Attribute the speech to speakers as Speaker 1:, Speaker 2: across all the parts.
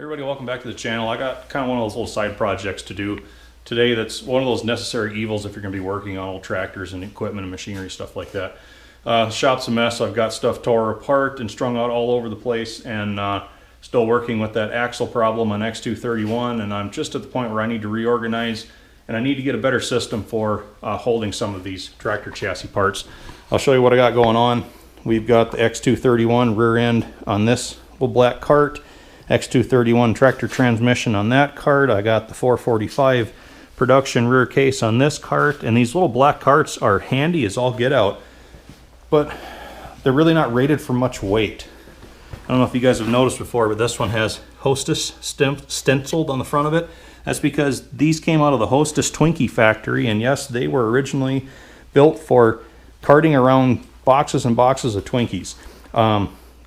Speaker 1: Everybody, welcome back to the channel. I got kind of one of those little side projects to do today that's one of those necessary evils if you're going to be working on old tractors and equipment and machinery, stuff like that. Shop's a mess. I've got stuff tore apart and strung out all over the place, and still working with that axle problem on X231, and I'm just at the point where I need to reorganize and I need to get a better system for holding some of these tractor chassis parts. I'll show you what I got going on. We've got the X231 rear end on this little black cart, X231 tractor transmission on that cart. I got the 445 production rear case on this cart, and these little black carts are handy as all get out, but they're really not rated for much weight. I don't know if you guys have noticed before, but this one has Hostess stenciled on the front of it. That's because these came out of the Hostess Twinkie factory, and yes, they were originally built for carting around boxes and boxes of Twinkies.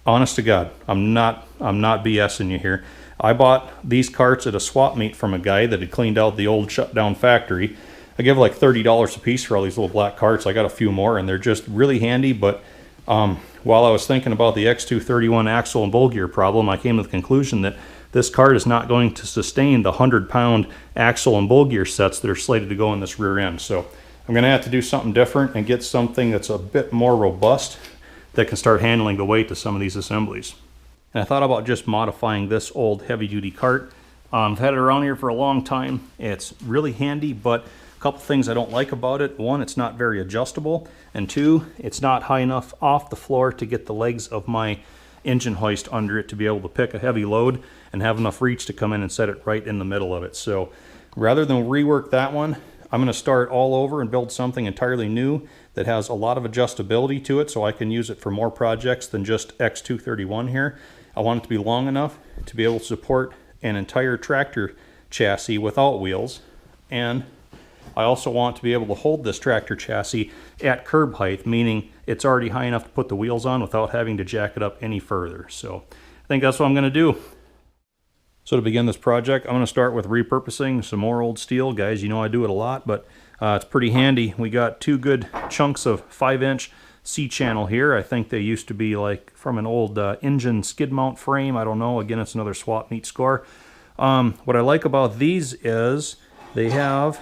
Speaker 1: Honest to God, I'm not BSing you here. I bought these carts at a swap meet from a guy that had cleaned out the old shut down factory. I give like $30 a piece for all these little black carts. I got a few more, and they're just really handy. But while I was thinking about the X231 axle and bowl gear problem, I came to the conclusion that this cart is not going to sustain the 100-pound axle and bowl gear sets that are slated to go in this rear end. So I'm going to have to do something different and get something that's a bit more robust that can start handling the weight of some of these assemblies. And I thought about just modifying this old heavy-duty cart. I've had it around here for a long time. It's really handy, but a couple things I don't like about it. One, it's not very adjustable, and two, it's not high enough off the floor to get the legs of my engine hoist under it to be able to pick a heavy load and have enough reach to come in and set it right in the middle of it. So rather than rework that one, I'm going to start all over and build something entirely new that has a lot of adjustability to it, so I can use it for more projects than just X231 here. I want it to be long enough to be able to support an entire tractor chassis without wheels, and I also want to be able to hold this tractor chassis at curb height, meaning it's already high enough to put the wheels on without having to jack it up any further. So I think that's what I'm going to do. So to begin this project, I'm going to start with repurposing some more old steel. Guys, you know I do it a lot, but it's pretty handy. We got two good chunks of 5-inch C-channel here. I think they used to be like from an old engine skid mount frame. I don't know. Again, it's another swap meet score. What I like about these is they have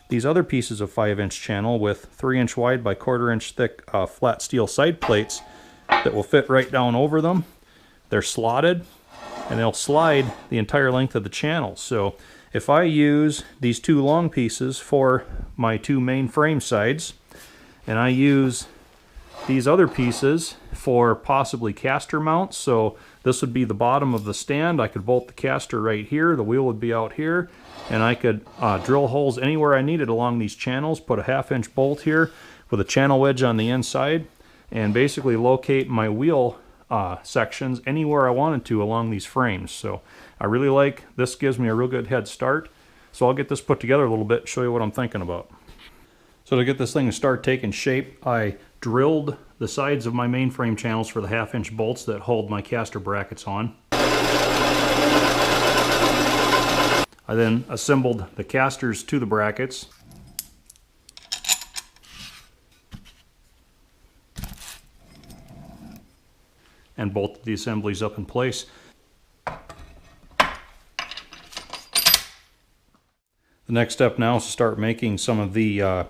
Speaker 1: these other pieces of 5-inch channel with 3-inch wide by 1/4-inch thick flat steel side plates that will fit right down over them. They're slotted, and they'll slide the entire length of the channel. So if I use these two long pieces for my two main frame sides, and I use these other pieces for possibly caster mounts, so this would be the bottom of the stand. I could bolt the caster right here, the wheel would be out here, and I could drill holes anywhere I needed along these channels, put a 1/2-inch bolt here with a channel wedge on the inside, and basically locate my wheel sections anywhere I wanted to along these frames. So I really like this. Gives me a real good head start. So I'll get this put together a little bit, show you what I'm thinking about. So to get this thing to start taking shape, I drilled the sides of my mainframe channels for the 1/2-inch bolts that hold my caster brackets on. I then assembled the casters to the brackets. And bolted the assemblies up in place. The next step now is to start making some of the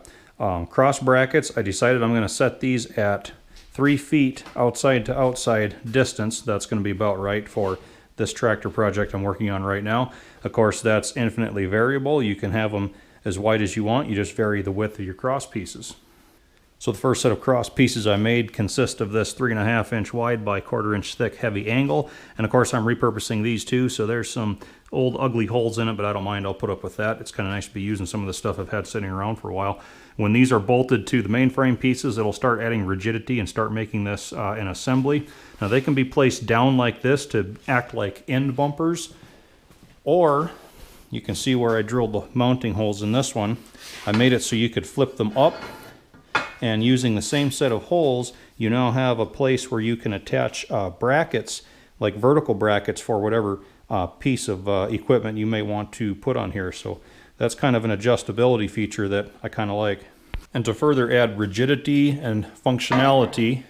Speaker 1: cross brackets. I decided I'm going to set these at 3 feet outside to outside distance. That's going to be about right for this tractor project I'm working on right now. Of course, that's infinitely variable. You can have them as wide as you want. You just vary the width of your cross pieces. So the first set of cross pieces I made consist of this 3.5-inch wide by 1/4-inch thick heavy angle. And of course I'm repurposing these too, so there's some old ugly holes in it, but I don't mind. I'll put up with that. It's kind of nice to be using some of the stuff I've had sitting around for a while. When these are bolted to the mainframe pieces, it'll start adding rigidity and start making this an assembly. Now they can be placed down like this to act like end bumpers, or you can see where I drilled the mounting holes in this one. I made it so you could flip them up, and using the same set of holes, you now have a place where you can attach brackets, like vertical brackets for whatever piece of equipment you may want to put on here. So that's kind of an adjustability feature that I kind of like. And to further add rigidity and functionality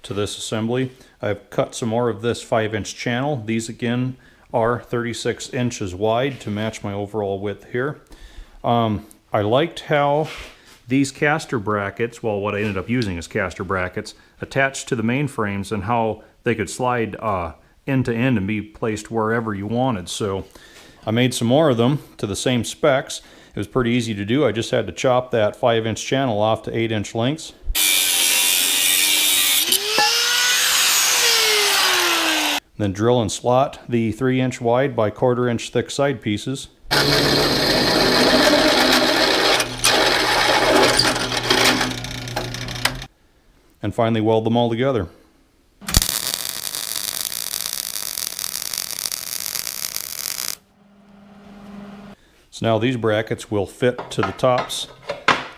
Speaker 1: to this assembly, I've cut some more of this 5-inch channel. These again are 36 inches wide to match my overall width here. I liked how these caster brackets, well, what I ended up using is caster brackets, attached to the main frames and how they could slide end to end and be placed wherever you wanted. So I made some more of them to the same specs. It was pretty easy to do. I just had to chop that 5-inch channel off to 8-inch lengths. Then drill and slot the 3-inch wide by 1/4-inch thick side pieces. And finally weld them all together. So now these brackets will fit to the tops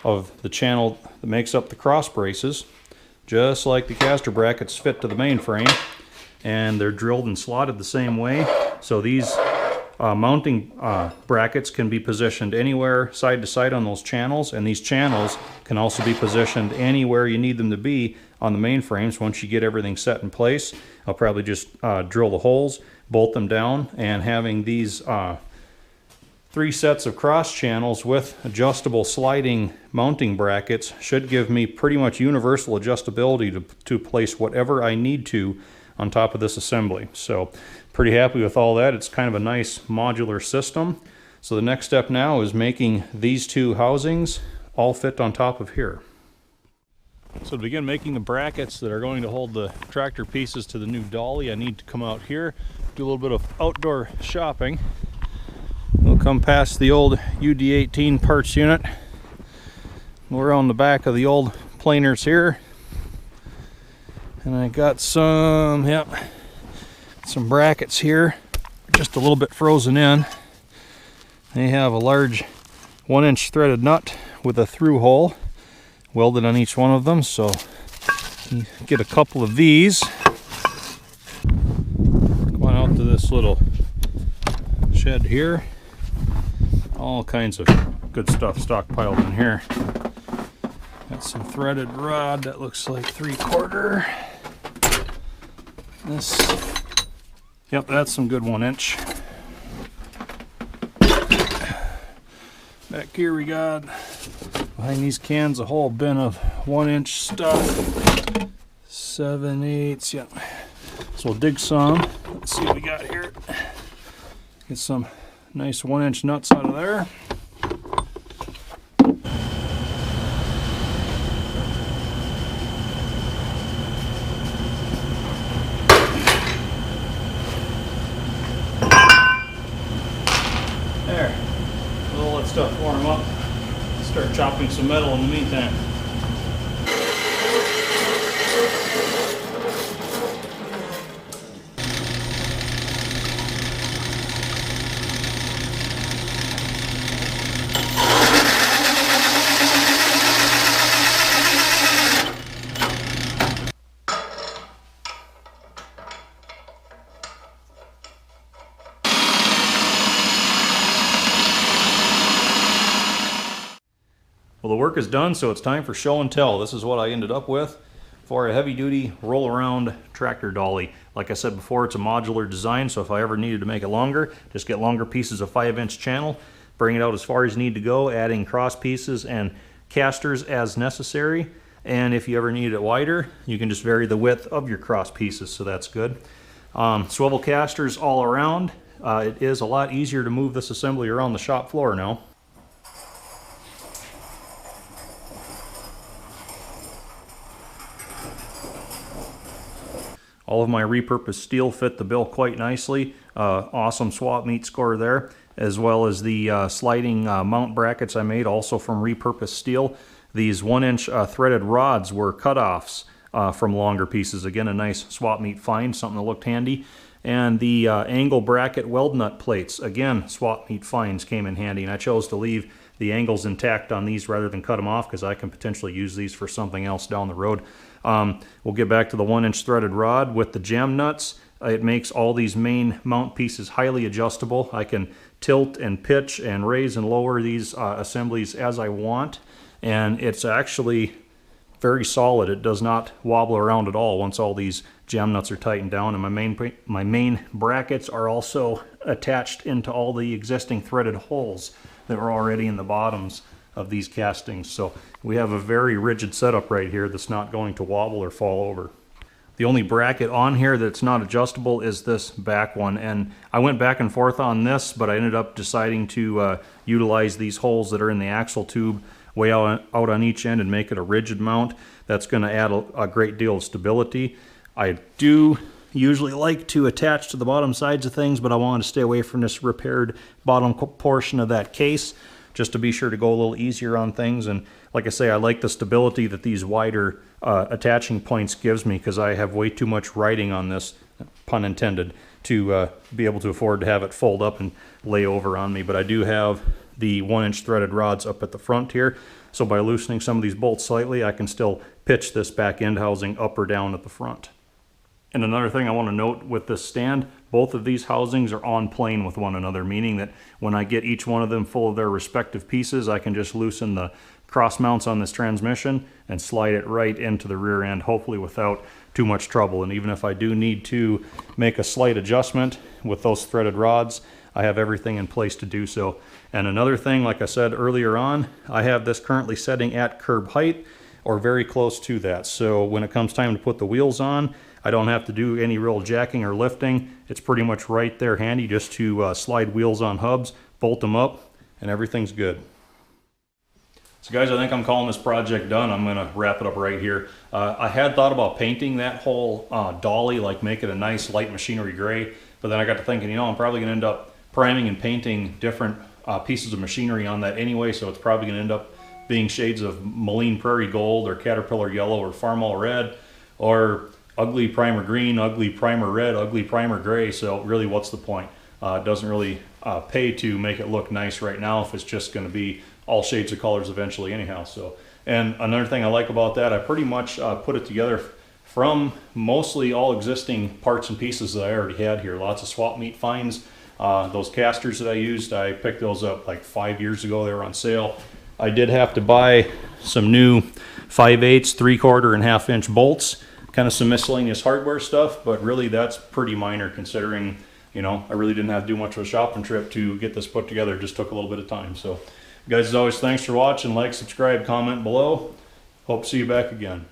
Speaker 1: of the channel that makes up the cross braces, just like the caster brackets fit to the main frame, and they're drilled and slotted the same way. So these mounting brackets can be positioned anywhere side to side on those channels, and these channels can also be positioned anywhere you need them to be on the main frames. Once you get everything set in place, I'll probably just drill the holes, bolt them down, and having these 3 sets of cross channels with adjustable sliding mounting brackets should give me pretty much universal adjustability to place whatever I need to on top of this assembly. So pretty happy with all that. It's kind of a nice modular system. So the next step now is making these 2 housings all fit on top of here. So to begin making the brackets that are going to hold the tractor pieces to the new Dolly, I need to come out here, do a little bit of outdoor shopping. We'll come past the old UD18 parts unit. We're on the back of the old planers here. And I got some brackets here, just a little bit frozen in. They have a large 1-inch threaded nut with a through hole welded on each one of them, so you get a couple of these. Going out to this little shed here. All kinds of good stuff stockpiled in here. Got some threaded rod that looks like 3/4. This, yep, that's some good 1-inch. Back here we got, behind these cans, a whole bin of 1-inch stuff. 7/8, yep. So we'll dig some. Let's see what we got here. Get some nice 1-inch nuts out of there. There. We'll let stuff warm up. Start chopping some metal in the meantime. Well, the work is done, so it's time for show and tell. This is what I ended up with for a heavy-duty roll-around tractor dolly. Like I said before, it's a modular design, so if I ever needed to make it longer, just get longer pieces of 5-inch channel, bring it out as far as you need to go, adding cross pieces and casters as necessary. And if you ever need it wider, you can just vary the width of your cross pieces, so that's good. Swivel casters all around. It is a lot easier to move this assembly around the shop floor now. All of my repurposed steel fit the bill quite nicely. Awesome swap meet score there, as well as the sliding mount brackets I made also from repurposed steel. These 1-inch threaded rods were cutoffs from longer pieces. Again, a nice swap meet find, something that looked handy. And the angle bracket weld nut plates, again, swap meet finds came in handy. And I chose to leave the angles intact on these rather than cut them off because I can potentially use these for something else down the road. We'll get back to the 1-inch threaded rod with the jam nuts. It makes all these main mount pieces highly adjustable. I can tilt and pitch and raise and lower these assemblies as I want, and it's actually very solid. It does not wobble around at all once all these jam nuts are tightened down. And my main brackets are also attached into all the existing threaded holes that were already in the bottoms of these castings. So we have a very rigid setup right here that's not going to wobble or fall over. The only bracket on here that's not adjustable is this back one, and I went back and forth on this, but I ended up deciding to utilize these holes that are in the axle tube way out on each end and make it a rigid mount. That's going to add a great deal of stability. I do usually like to attach to the bottom sides of things, but I wanted to stay away from this repaired bottom portion of that case, just to be sure to go a little easier on things. And like I say, I like the stability that these wider attaching points gives me, because I have way too much riding on this, pun intended, to be able to afford to have it fold up and lay over on me. But I do have the 1-inch threaded rods up at the front here, so by loosening some of these bolts slightly, I can still pitch this back end housing up or down at the front. And another thing I want to note with this stand, both of these housings are on plane with one another, meaning that when I get each one of them full of their respective pieces, I can just loosen the cross mounts on this transmission and slide it right into the rear end, hopefully without too much trouble. And even if I do need to make a slight adjustment with those threaded rods, I have everything in place to do so. And another thing, like I said earlier on, I have this currently setting at curb height or very close to that. So when it comes time to put the wheels on, I don't have to do any real jacking or lifting. It's pretty much right there handy just to slide wheels on hubs, bolt them up, and everything's good. So guys, I think I'm calling this project done. I'm gonna wrap it up right here. I had thought about painting that whole dolly, like make it a nice light machinery gray, but then I got to thinking, you know, I'm probably gonna end up priming and painting different pieces of machinery on that anyway, so it's probably gonna end up being shades of Moline Prairie Gold or Caterpillar Yellow or Farmall Red, or ugly primer green, ugly primer red, ugly primer gray. So really, what's the point? It doesn't really pay to make it look nice right now if it's just going to be all shades of colors eventually anyhow. So, and another thing I like about that, I pretty much put it together from mostly all existing parts and pieces that I already had here. Lots of swap meet finds. Those casters that I used, I picked those up like 5 years ago. They were on sale. I did have to buy some new 5/8, 3/4, and 1/2 inch bolts. Kind of some miscellaneous hardware stuff, but really that's pretty minor considering, you know, I really didn't have to do much of a shopping trip to get this put together. It just took a little bit of time. So guys, as always, thanks for watching. Like, subscribe, comment below. Hope to see you back again.